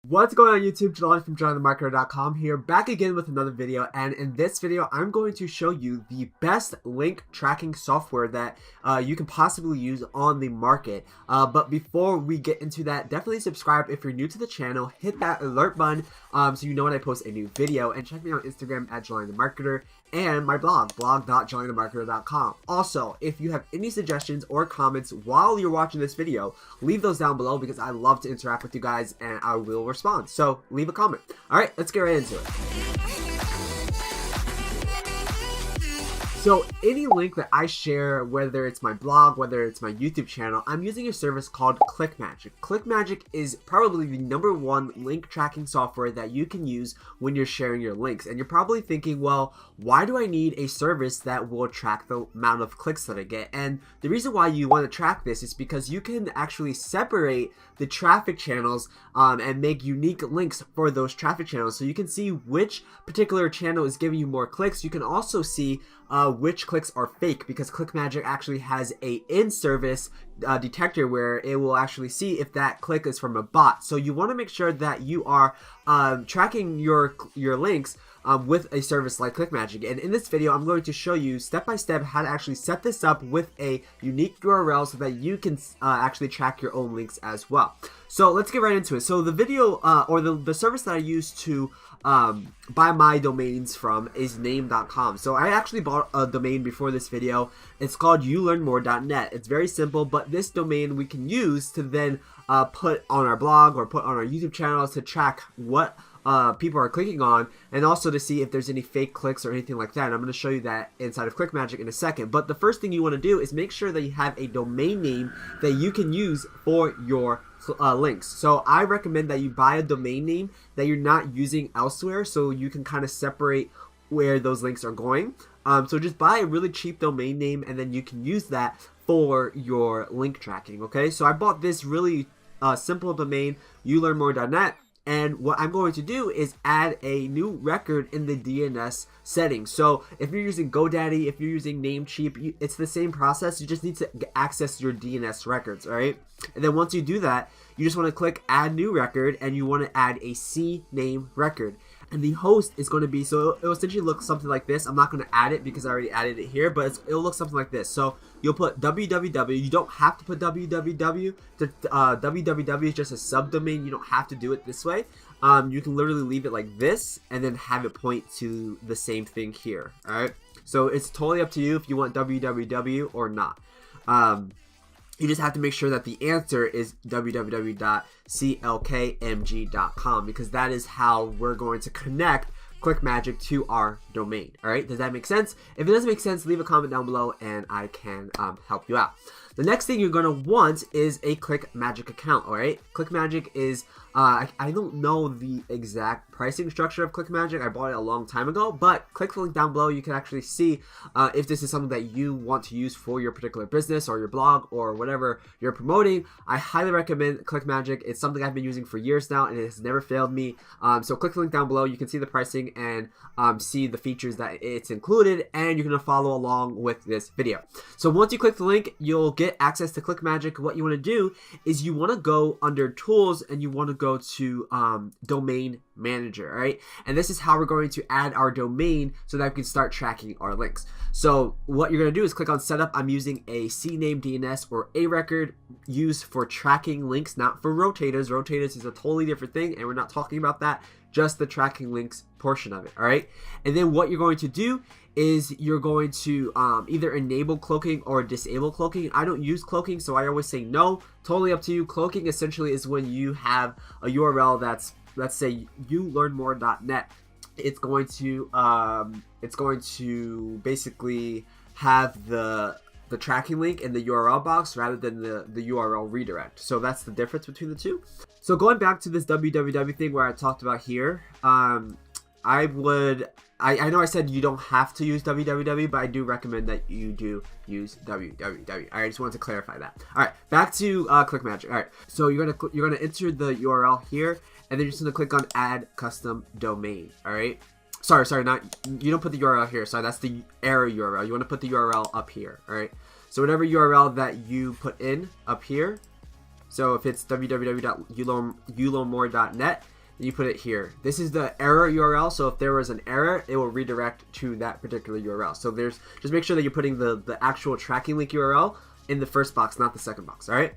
What's going on YouTube? Jelani from JelaniTheMarketer.com here, back again with another video, and in this video I'm going to show you the best link tracking software that you can possibly use on the market. But before we get into that, definitely subscribe if you're new to the channel, hit that alert button so you know when I post a new video, and check me out on Instagram at JelaniTheMarketer and my blog.JelaniTheMarketer.com. Also, if you have any suggestions or comments while you're watching this video, leave those down below because I love to interact with you guys and I will respond. So leave a comment. All right, let's get right into it. So any link that I share, whether it's my blog, whether it's my YouTube channel, I'm using a service called ClickMagick. ClickMagick is probably the #1 link tracking software that you can use when you're sharing your links. And you're probably thinking, well, why do I need a service that will track the amount of clicks that I get? And the reason why you want to track this is because you can actually separate the traffic channels and make unique links for those traffic channels. So you can see which particular channel is giving you more clicks. You can also see which clicks are fake, because ClickMagick actually has a in-service detector where it will actually see if that click is from a bot. So you want to make sure that you are tracking your links with a service like ClickMagick. And in this video, I'm going to show you step by step how to actually set this up with a unique URL so that you can actually track your own links as well. So let's get right into it. So the video or the service that I use to buy my domains from is name.com. So I actually bought a domain before this video. It's called youlearnmore.net. It's very simple, but this domain we can use to then put on our blog or put on our YouTube channels to track what people are clicking on, and also to see if there's any fake clicks or anything like that. And I'm going to show you that inside of ClickMagick in a second. But the first thing you want to do is make sure that you have a domain name that you can use for your links. So I recommend that you buy a domain name that you're not using elsewhere, so you can kind of separate where those links are going. So just buy a really cheap domain name, and then you can use that for your link tracking. Okay, so I bought this really simple domain, youlearnmore.net. And what I'm going to do is add a new record in the DNS settings. So if you're using GoDaddy, if you're using Namecheap, it's the same process. You just need to access your DNS records, all right? And then once you do that, you just want to click Add New Record, and you want to add a CNAME record. And the host is going to be, so it'll essentially look something like this. I'm not going to add it because I already added it here, but it'll look something like this. So you'll put www. You don't have to put www. Www is just a subdomain. You don't have to do it this way. You can literally leave it like this and then have it point to the same thing here. All right. So it's totally up to you if you want www or not. You just have to make sure that the answer is www.clickmg.com, because that is how we're going to connect ClickMagick to our domain. All right, does that make sense? If it doesn't make sense, leave a comment down below and I can help you out. The next thing you're going to want is a ClickMagick account. All right, ClickMagick is I don't know the exact pricing structure of ClickMagick. I bought it a long time ago, but click the link down below. You can actually see if this is something that you want to use for your particular business or your blog or whatever you're promoting. I highly recommend ClickMagick. It's something I've been using for years now, and it has never failed me. So click the link down below. You can see the pricing and see the features that it's included, and you're going to follow along with this video. So once you click the link, you'll get access to ClickMagick. What you want to do is you want to go under Tools, and you want to go to Domain Manager, all right? And this is how we're going to add our domain so that we can start tracking our links. So what you're going to do is click on Setup. I'm using a CNAME DNS or a record used for tracking links, not for rotators. Rotators is a totally different thing, and we're not talking about that, just the tracking links portion of it, all right? And then what you're going to do is you're going to either enable cloaking or disable cloaking. I don't use cloaking, so I always say no. Totally up to you. Cloaking essentially is when you have a URL that's, let's say, youlearnmore.net. It's going to basically have the tracking link in the URL box rather than the URL redirect. So that's the difference between the two. So going back to this www thing where I talked about here, I know I said you don't have to use www, but I do recommend that you do use www. I just wanted to clarify that. All right, back to ClickMagick. All right, so you're gonna enter the URL here, and then you're just gonna click on Add Custom Domain. All right. Sorry, not, you don't put the URL here. Sorry, that's the error URL. You want to put the URL up here. All right. So whatever URL that you put in up here. So if it's www.youlearnmore.net, you put it here. This is the error URL, so if there was an error, it will redirect to that particular URL. So there's, just make sure that you're putting the actual tracking link URL in the first box, not the second box, all right?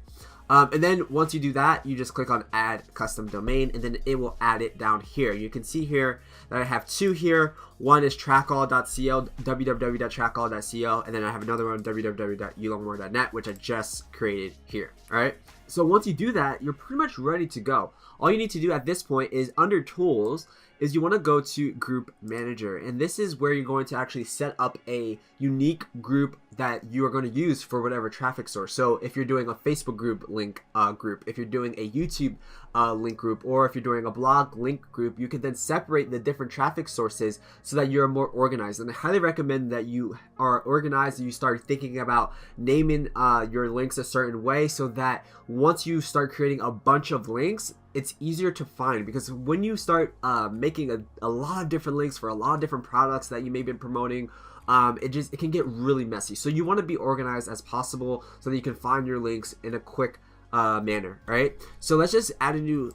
And then once you do that, you just click on add custom domain, and then it will add it down here. You can see here that I have two here. One is trackall.co, www.trackall.co, and then I have another one, www.ulearnmore.net, which I just created here, all right? So once you do that, you're pretty much ready to go. All you need to do at this point is under tools, is you want to go to group manager, and this is where you're going to actually set up a unique group that you are going to use for whatever traffic source. So if you're doing a Facebook group link group, if you're doing a YouTube link group, or if you're doing a blog link group, you can then separate the different traffic sources so that you're more organized. And I highly recommend that you are organized and you start thinking about naming your links a certain way, so that once you start creating a bunch of links, it's easier to find. Because when you start making a lot of different links for a lot of different products that you may be promoting, it can get really messy. So you want to be organized as possible so that you can find your links in a quick manner. All right, so let's just add a new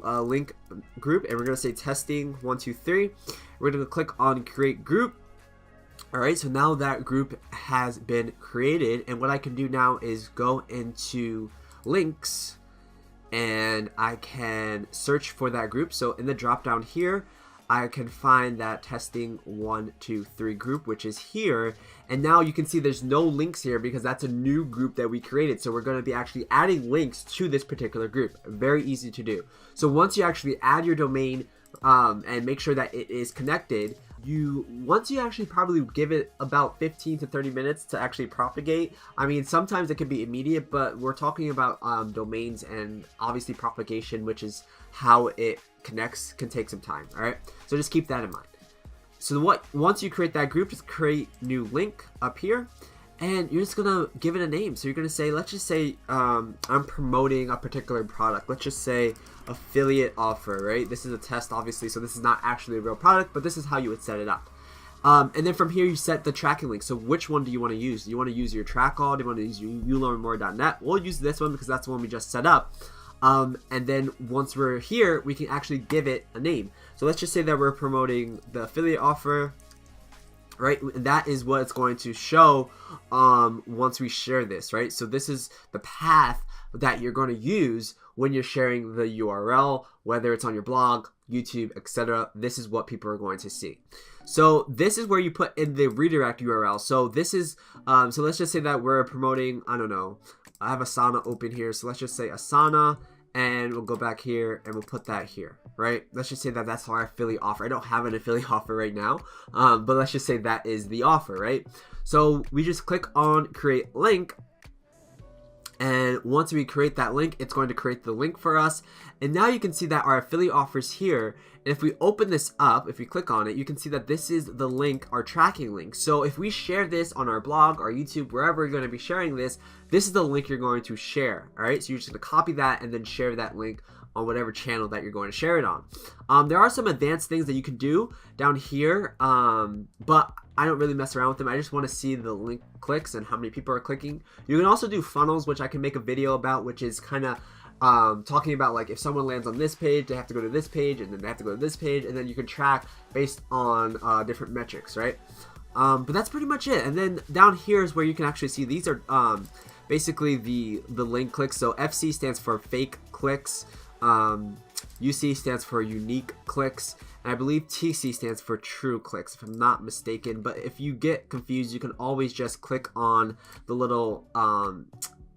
link group, and we're going to say testing 1 2 3. We're going to click on create group. All right, so now that group has been created, and what I can do now is go into links, and I can search for that group. So in the drop down here, I can find that testing 1 2 3 group, which is here. And now you can see there's no links here because that's a new group that we created. So we're going to be actually adding links to this particular group. Very easy to do. So once you actually add your domain and make sure that it is connected, once you actually probably give it about 15 to 30 minutes to actually propagate. I mean, sometimes it can be immediate, but we're talking about domains, and obviously propagation, which is how it connects, can take some time. All right, so just keep that in mind. So once you create that group, just create new link up here, and you're just gonna give it a name. So you're gonna say, let's just say I'm promoting a particular product. Let's just say affiliate offer, right? This is a test, obviously, so this is not actually a real product, but this is how you would set it up. And then from here, you set the tracking link. So which one do you want to use? Do you want to use your trackall? Do you want to use your ulearnmore.net? We'll use this one because that's the one we just set up. And then once we're here, we can actually give it a name. So let's just say that we're promoting the affiliate offer, right? That is what it's going to show once we share this, right? So this is the path that you're going to use when you're sharing the URL, whether it's on your blog, YouTube, etc. This is what people are going to see. So this is where you put in the redirect URL. So this is, so let's just say that we're promoting, I don't know, I have Asana open here. So let's just say Asana, and we'll go back here and we'll put that here, right? Let's just say that that's our affiliate offer. I don't have an affiliate offer right now, but let's just say that is the offer, right? So we just click on create link, and once we create that link, it's going to create the link for us. And now you can see that our affiliate offers here. And if we open this up, if we click on it, you can see that this is the link, our tracking link. So if we share this on our blog, our YouTube, wherever you're going to be sharing this, this is the link you're going to share. All right, so you're just going to copy that and then share that link on whatever channel that you're going to share it on. There are some advanced things that you can do down here, but I don't really mess around with them. I just want to see the link clicks and how many people are clicking. You can also do funnels, which I can make a video about, which is kind of talking about, like, if someone lands on this page, they have to go to this page, and then they have to go to this page, and then you can track based on different metrics, right? But that's pretty much it. And then down here is where you can actually see these are basically the link clicks. So FC stands for fake clicks. UC stands for unique clicks, and I believe TC stands for true clicks, if I'm not mistaken. But if you get confused, you can always just click on the little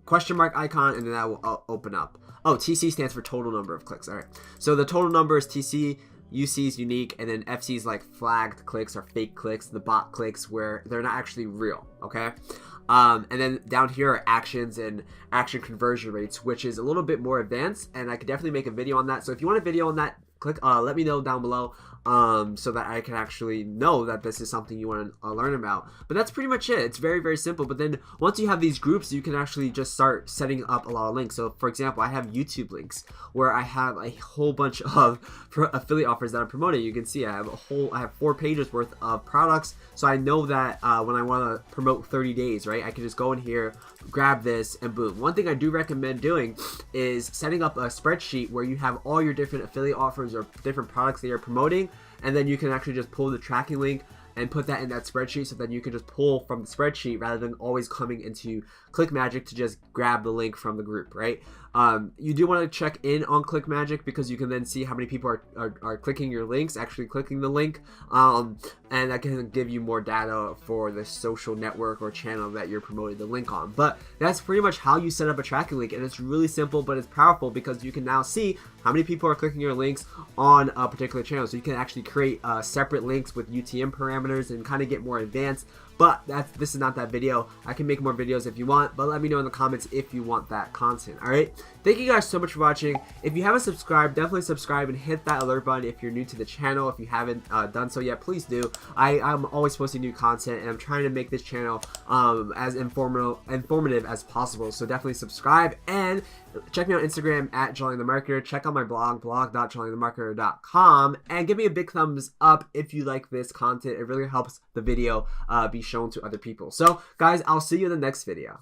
question mark icon, and then that will open up. Oh, TC stands for total number of clicks. All right, so the total number is TC, UC is unique, and then FC is like flagged clicks or fake clicks, the bot clicks where they're not actually real, okay? And then down here are actions and action conversion rates, which is a little bit more advanced, and I could definitely make a video on that. So if you want a video on that, let me know down below so that I can actually know that this is something you want to learn about. But that's pretty much it. It's very, very simple. But then once you have these groups, you can actually just start setting up a lot of links. So for example, I have YouTube links where I have a whole bunch of affiliate offers that I'm promoting. You can see I have 4 pages worth of products. So I know that when I want to promote 30 days, right, I can just go in here, grab this, and boom. One thing I do recommend doing is setting up a spreadsheet where you have all your different affiliate offers offers or different products that you're promoting, and then you can actually just pull the tracking link and put that in that spreadsheet, so then you can just pull from the spreadsheet rather than always coming into ClickMagick to just grab the link from the group, right? You do want to check in on ClickMagick because you can then see how many people are clicking your links, actually clicking the link, and that can give you more data for the social network or channel that you're promoting the link on. But that's pretty much how you set up a tracking link, and it's really simple, but it's powerful because you can now see how many people are clicking your links on a particular channel. So you can actually create separate links with UTM parameters and kind of get more advanced. But this is not that video. I can make more videos if you want, but let me know in the comments if you want that content. All right, thank you guys so much for watching. If you haven't subscribed, definitely subscribe and hit that alert button if you're new to the channel. If you haven't done so yet, please do. I'm always posting new content, and I'm trying to make this channel as informative as possible. So definitely subscribe, and check me on Instagram at JelaniTheMarketer. Check out my blog, blog.JelaniTheMarketer.com, and give me a big thumbs up if you like this content. It really helps the video be shown to other people. So guys, I'll see you in the next video.